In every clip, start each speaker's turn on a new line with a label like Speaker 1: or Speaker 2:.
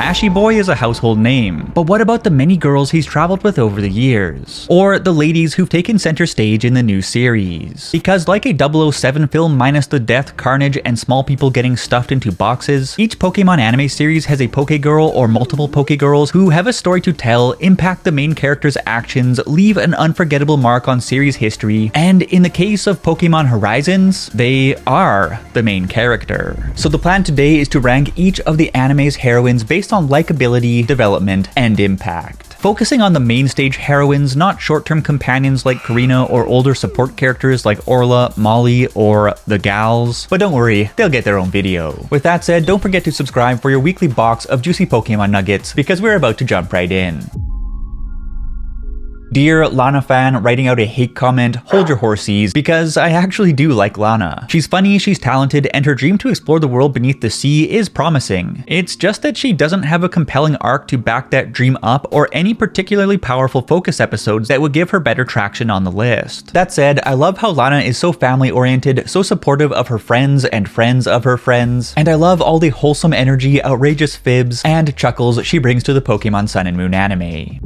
Speaker 1: Ashy Boy is a household name, but what about the many girls he's traveled with over the years? Or the ladies who've taken center stage in the new series? Because like a 007 film minus the death, carnage, and small people getting stuffed into boxes, each Pokemon anime series has a Pokegirl or multiple Pokegirls who have a story to tell, impact the main character's actions, leave an unforgettable mark on series history, and in the case of Pokemon Horizons, they are the main character. So the plan today is to rank each of the anime's heroines based on likability, development, and impact. Focusing on the main stage heroines, not short-term companions like Karina or older support characters like Orla, Molly, or the gals. But don't worry, they'll get their own video. With that said, don't forget to subscribe for your weekly box of juicy Pokemon nuggets, because we're about to jump right in. Dear Lana fan writing out a hate comment, hold your horses, because I actually do like Lana. She's funny, she's talented, and her dream to explore the world beneath the sea is promising. It's just that she doesn't have a compelling arc to back that dream up or any particularly powerful focus episodes that would give her better traction on the list. That said, I love how Lana is so family oriented, so supportive of her friends and friends of her friends, and I love all the wholesome energy, outrageous fibs, and chuckles she brings to the Pokemon Sun and Moon anime.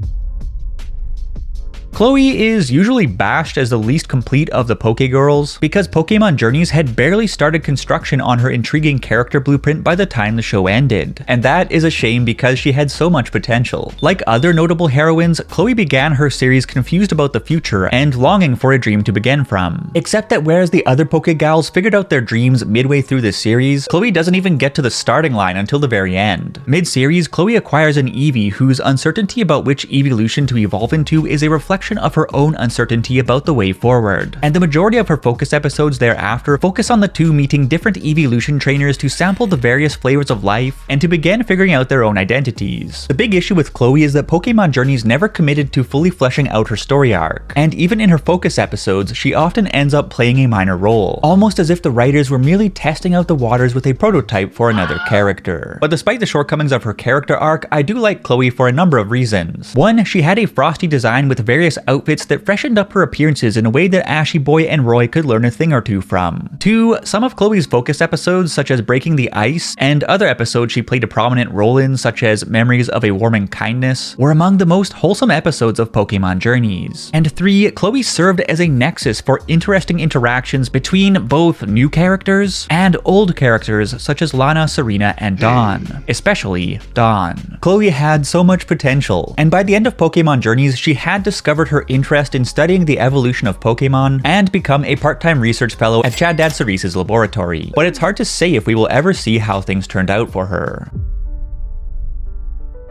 Speaker 1: Chloe is usually bashed as the least complete of the Pokegirls because Pokemon Journeys had barely started construction on her intriguing character blueprint by the time the show ended, and that is a shame because she had so much potential. Like other notable heroines, Chloe began her series confused about the future and longing for a dream to begin from. Except that whereas the other Pokegals figured out their dreams midway through the series, Chloe doesn't even get to the starting line until the very end. Mid-series, Chloe acquires an Eevee whose uncertainty about which evolution to evolve into is a reflection of her own uncertainty about the way forward, and the majority of her focus episodes thereafter focus on the two meeting different evolution trainers to sample the various flavors of life and to begin figuring out their own identities. The big issue with Chloe is that Pokemon Journeys never committed to fully fleshing out her story arc, and even in her focus episodes, she often ends up playing a minor role, almost as if the writers were merely testing out the waters with a prototype for another character. But despite the shortcomings of her character arc, I do like Chloe for a number of reasons. One, she had a frosty design with various outfits that freshened up her appearances in a way that Ashy Boy and Roy could learn a thing or two from. Two, some of Chloe's focus episodes, such as Breaking the Ice, and other episodes she played a prominent role in, such as Memories of a Warming Kindness, were among the most wholesome episodes of Pokemon Journeys. And three, Chloe served as a nexus for interesting interactions between both new characters and old characters such as Lana, Serena, and Dawn. Especially Dawn. Chloe had so much potential, and by the end of Pokemon Journeys, she had discovered her interest in studying the evolution of Pokemon and become a part-time research fellow at Chad Dad Cerise's laboratory. But it's hard to say if we will ever see how things turned out for her.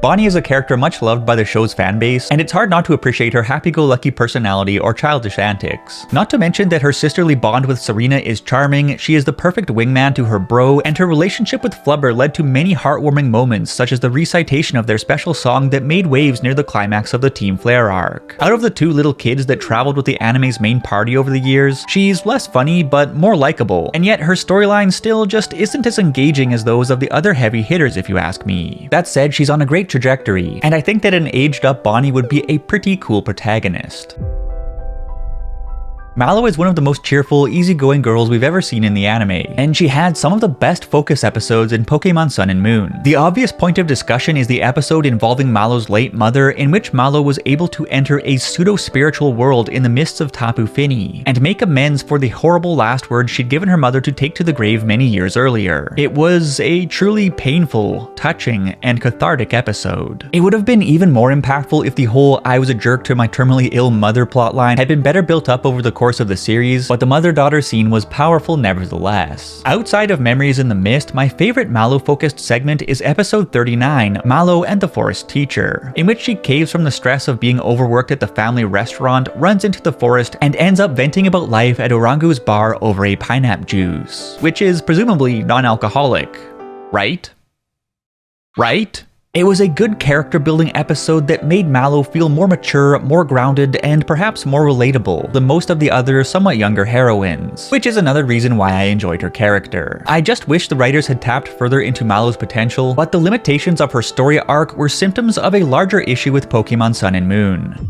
Speaker 1: Bonnie is a character much loved by the show's fanbase, and it's hard not to appreciate her happy-go-lucky personality or childish antics. Not to mention that her sisterly bond with Serena is charming, she is the perfect wingman to her bro, and her relationship with Flubber led to many heartwarming moments, such as the recitation of their special song that made waves near the climax of the Team Flare arc. Out of the two little kids that traveled with the anime's main party over the years, she's less funny but more likable, and yet her storyline still just isn't as engaging as those of the other heavy hitters if you ask me. That said, she's on a great trajectory, and I think that an aged up Bonnie would be a pretty cool protagonist. Mallow is one of the most cheerful, easygoing girls we've ever seen in the anime, and she had some of the best focus episodes in Pokemon Sun and Moon. The obvious point of discussion is the episode involving Mallow's late mother, in which Mallow was able to enter a pseudo-spiritual world in the mists of Tapu Fini, and make amends for the horrible last words she'd given her mother to take to the grave many years earlier. It was a truly painful, touching, and cathartic episode. It would have been even more impactful if the whole "I was a jerk to my terminally ill mother" plotline had been better built up over the course of the series, but the mother-daughter scene was powerful nevertheless. Outside of Memories in the Mist, my favorite Mallow-focused segment is episode 39, Mallow and the Forest Teacher, in which she caves from the stress of being overworked at the family restaurant, runs into the forest, and ends up venting about life at Orangu's bar over a pineapple juice, which is presumably non-alcoholic, right? Right? It was a good character-building episode that made Mallow feel more mature, more grounded, and perhaps more relatable than most of the other somewhat younger heroines, which is another reason why I enjoyed her character. I just wish the writers had tapped further into Mallow's potential, but the limitations of her story arc were symptoms of a larger issue with Pokemon Sun and Moon.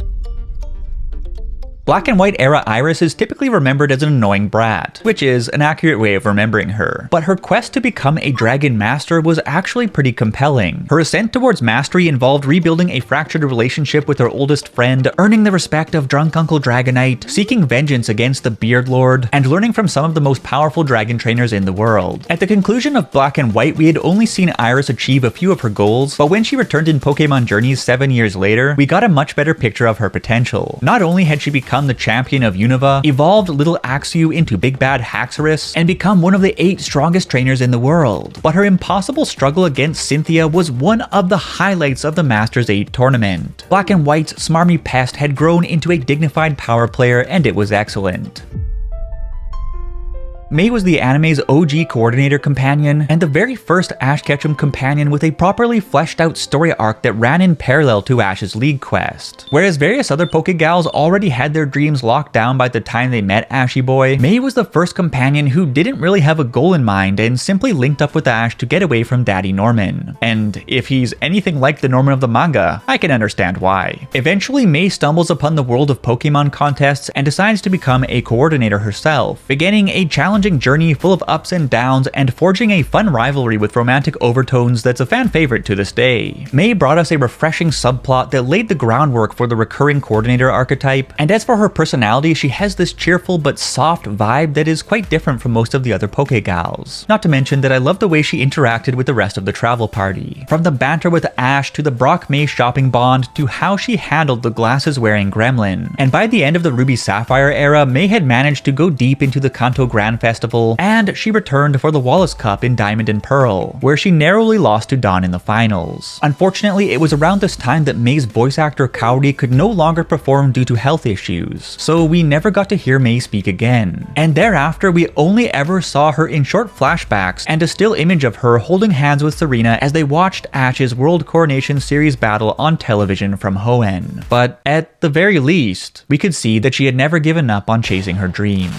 Speaker 1: Black and White era Iris is typically remembered as an annoying brat, which is an accurate way of remembering her, but her quest to become a dragon master was actually pretty compelling. Her ascent towards mastery involved rebuilding a fractured relationship with her oldest friend, earning the respect of drunk Uncle Dragonite, seeking vengeance against the Beard Lord, and learning from some of the most powerful dragon trainers in the world. At the conclusion of Black and White, we had only seen Iris achieve a few of her goals, but when she returned in Pokémon Journeys 7 years later, we got a much better picture of her potential. Not only had she become the champion of Unova, evolved Little Axew into Big Bad Haxorus, and become one of the 8 strongest trainers in the world, but her impossible struggle against Cynthia was one of the highlights of the Masters 8 tournament. Black and White's smarmy pest had grown into a dignified power player, and it was excellent. Mei was the anime's OG coordinator companion, and the very first Ash Ketchum companion with a properly fleshed out story arc that ran in parallel to Ash's League quest. Whereas various other Pokegals already had their dreams locked down by the time they met Ashy Boy, Mei was the first companion who didn't really have a goal in mind and simply linked up with Ash to get away from Daddy Norman. And if he's anything like the Norman of the manga, I can understand why. Eventually, Mei stumbles upon the world of Pokemon contests and decides to become a coordinator herself, beginning a challenging journey full of ups and downs and forging a fun rivalry with romantic overtones that's a fan favorite to this day. Mei brought us a refreshing subplot that laid the groundwork for the recurring coordinator archetype, and as for her personality, she has this cheerful but soft vibe that is quite different from most of the other Pokegals. Not to mention that I love the way she interacted with the rest of the travel party. From the banter with Ash to the Brock-Mei shopping bond to how she handled the glasses-wearing gremlin. And by the end of the Ruby Sapphire era, Mei had managed to go deep into the Kanto Grand Festival, and she returned for the Wallace Cup in Diamond and Pearl, where she narrowly lost to Dawn in the finals. Unfortunately, it was around this time that Mei's voice actor Kaori could no longer perform due to health issues, so we never got to hear Mei speak again. And thereafter, we only ever saw her in short flashbacks and a still image of her holding hands with Serena as they watched Ash's World Coronation Series battle on television from Hoenn. But at the very least, we could see that she had never given up on chasing her dream.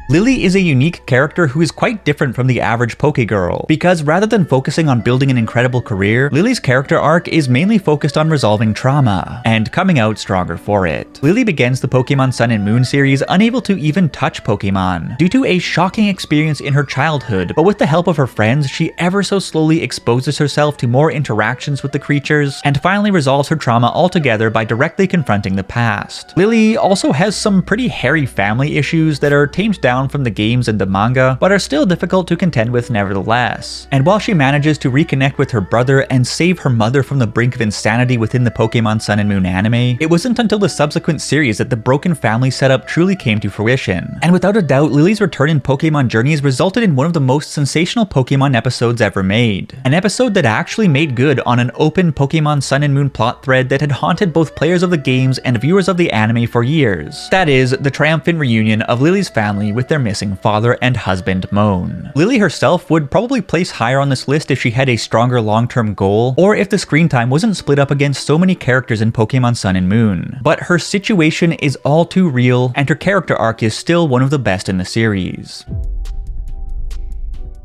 Speaker 1: Lillie is a unique character who is quite different from the average Pokegirl, because rather than focusing on building an incredible career, Lillie's character arc is mainly focused on resolving trauma, and coming out stronger for it. Lillie begins the Pokemon Sun and Moon series unable to even touch Pokemon, due to a shocking experience in her childhood, but with the help of her friends, she ever so slowly exposes herself to more interactions with the creatures, and finally resolves her trauma altogether by directly confronting the past. Lillie also has some pretty hairy family issues that are tamed down from the games and the manga, but are still difficult to contend with nevertheless. And while she manages to reconnect with her brother and save her mother from the brink of insanity within the Pokemon Sun and Moon anime, it wasn't until the subsequent series that the broken family setup truly came to fruition. And without a doubt, Lillie's return in Pokemon Journeys resulted in one of the most sensational Pokemon episodes ever made. An episode that actually made good on an open Pokemon Sun and Moon plot thread that had haunted both players of the games and viewers of the anime for years. That is, the triumphant reunion of Lillie's family with their missing father and husband Moan. Lillie herself would probably place higher on this list if she had a stronger long-term goal, or if the screen time wasn't split up against so many characters in Pokemon Sun and Moon. But her situation is all too real, and her character arc is still one of the best in the series.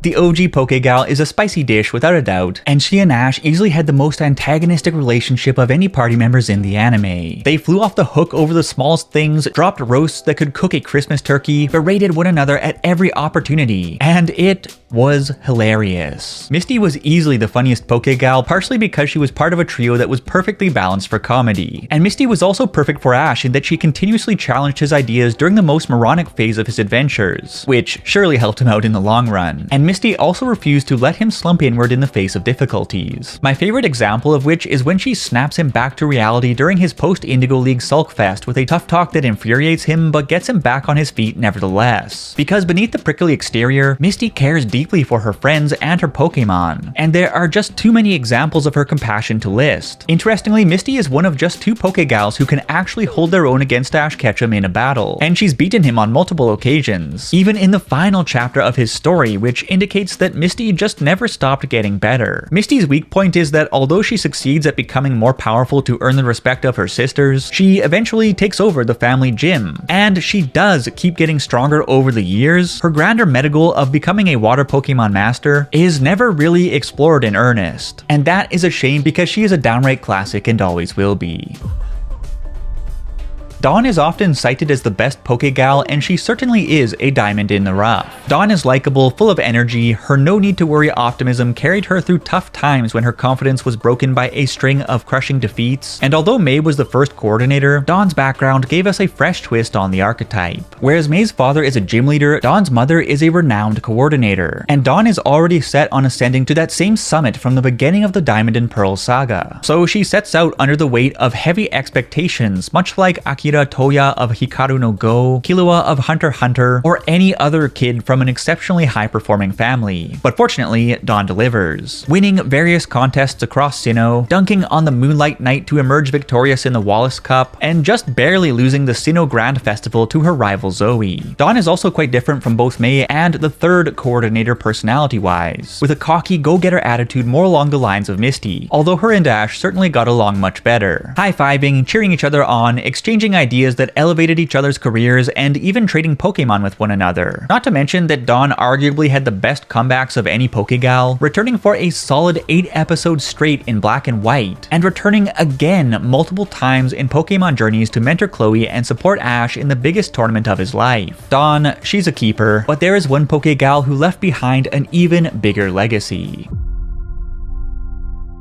Speaker 1: The OG Pokegal is a spicy dish without a doubt, and she and Ash easily had the most antagonistic relationship of any party members in the anime. They flew off the hook over the smallest things, dropped roasts that could cook a Christmas turkey, berated one another at every opportunity, and it was hilarious. Misty was easily the funniest Pokegal, partially because she was part of a trio that was perfectly balanced for comedy. And Misty was also perfect for Ash in that she continuously challenged his ideas during the most moronic phase of his adventures, which surely helped him out in the long run. And Misty also refused to let him slump inward in the face of difficulties. My favorite example of which is when she snaps him back to reality during his post-Indigo League sulkfest with a tough talk that infuriates him but gets him back on his feet nevertheless. Because beneath the prickly exterior, Misty cares deeply for her friends and her Pokemon, and there are just too many examples of her compassion to list. Interestingly, Misty is one of just 2 Pokegals who can actually hold their own against Ash Ketchum in a battle, and she's beaten him on multiple occasions, even in the final chapter of his story, which indicates that Misty just never stopped getting better. Misty's weak point is that although she succeeds at becoming more powerful to earn the respect of her sisters, she eventually takes over the family gym, and she does keep getting stronger over the years. Her grander meta goal of becoming a water Pokemon master is never really explored in earnest, and that is a shame because she is a downright classic and always will be. Dawn is often cited as the best Pokegal, and she certainly is a diamond in the rough. Dawn is likable, full of energy, her no need to worry optimism carried her through tough times when her confidence was broken by a string of crushing defeats, and although May was the first coordinator, Dawn's background gave us a fresh twist on the archetype. Whereas May's father is a gym leader, Dawn's mother is a renowned coordinator, and Dawn is already set on ascending to that same summit from the beginning of the Diamond and Pearl saga. So she sets out under the weight of heavy expectations, much like Akira Toya of Hikaru no Go, Killua of Hunter x Hunter, or any other kid from an exceptionally high-performing family. But fortunately, Dawn delivers, winning various contests across Sinnoh, dunking on the Moonlight Night to emerge victorious in the Wallace Cup, and just barely losing the Sinnoh Grand Festival to her rival Zoe. Dawn is also quite different from both May and the third coordinator personality-wise, with a cocky go-getter attitude more along the lines of Misty, although her and Ash certainly got along much better, high-fiving, cheering each other on, exchanging ideas that elevated each other's careers, and even trading Pokemon with one another. Not to mention that Dawn arguably had the best comebacks of any Pokegal, returning for a solid 8 episodes straight in Black and White, and returning again multiple times in Pokemon Journeys to mentor Chloe and support Ash in the biggest tournament of his life. Dawn, she's a keeper, but there is one Pokegal who left behind an even bigger legacy.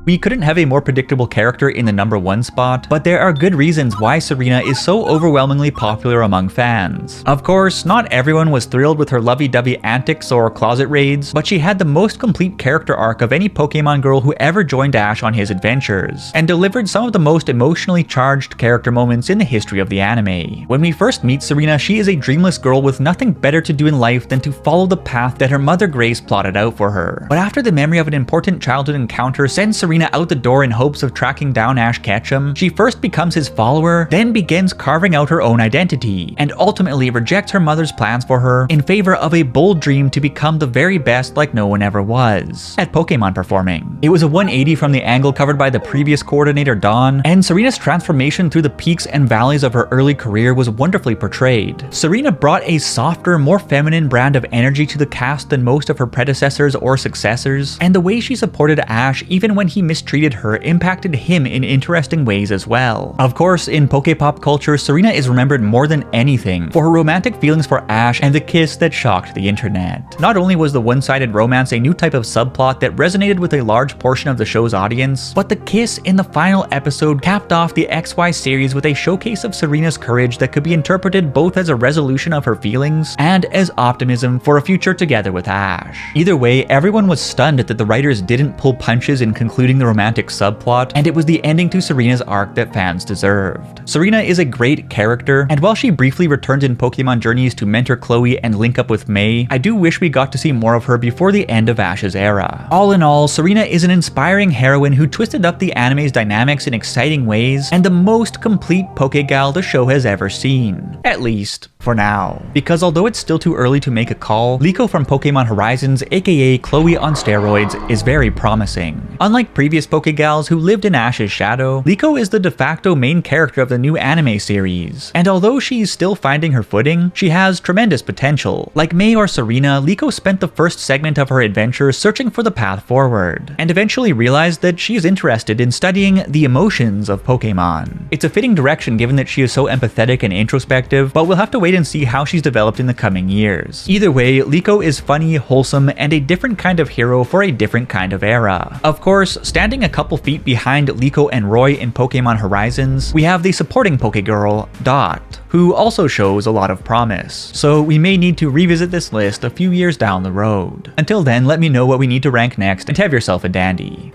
Speaker 1: We couldn't have a more predictable character in the number 1 spot, but there are good reasons why Serena is so overwhelmingly popular among fans. Of course, not everyone was thrilled with her lovey-dovey antics or closet raids, but she had the most complete character arc of any Pokemon girl who ever joined Ash on his adventures, and delivered some of the most emotionally charged character moments in the history of the anime. When we first meet Serena, she is a dreamless girl with nothing better to do in life than to follow the path that her mother Grace plotted out for her. But after the memory of an important childhood encounter sends Serena out the door in hopes of tracking down Ash Ketchum, she first becomes his follower, then begins carving out her own identity, and ultimately rejects her mother's plans for her in favor of a bold dream to become the very best like no one ever was at Pokemon performing. It was a 180 from the angle covered by the previous coordinator Dawn, and Serena's transformation through the peaks and valleys of her early career was wonderfully portrayed. Serena brought a softer, more feminine brand of energy to the cast than most of her predecessors or successors, and the way she supported Ash even when he mistreated her impacted him in interesting ways as well. Of course, in Pokepop culture, Serena is remembered more than anything for her romantic feelings for Ash and the kiss that shocked the internet. Not only was the one-sided romance a new type of subplot that resonated with a large portion of the show's audience, but the kiss in the final episode capped off the XY series with a showcase of Serena's courage that could be interpreted both as a resolution of her feelings and as optimism for a future together with Ash. Either way, everyone was stunned that the writers didn't pull punches in concluding the romantic subplot, and it was the ending to Serena's arc that fans deserved. Serena is a great character, and while she briefly returned in Pokemon Journeys to mentor Chloe and link up with May, I do wish we got to see more of her before the end of Ash's era. All in all, Serena is an inspiring heroine who twisted up the anime's dynamics in exciting ways, and the most complete Pokegal the show has ever seen. At least, for now. Because although it's still too early to make a call, Liko from Pokemon Horizons, aka Chloe on steroids, is very promising. Unlike previous Pokegals who lived in Ash's shadow, Liko is the de facto main character of the new anime series, and although she's still finding her footing, she has tremendous potential. Like May or Serena, Liko spent the first segment of her adventure searching for the path forward, and eventually realized that she is interested in studying the emotions of Pokemon. It's a fitting direction given that she is so empathetic and introspective, but we'll have to wait and see how she's developed in the coming years. Either way, Liko is funny, wholesome, and a different kind of hero for a different kind of era. Of course, standing a couple feet behind Liko and Roy in Pokemon Horizons, we have the supporting Pokegirl, Dot, who also shows a lot of promise. So we may need to revisit this list a few years down the road. Until then, let me know what we need to rank next and have yourself a dandy.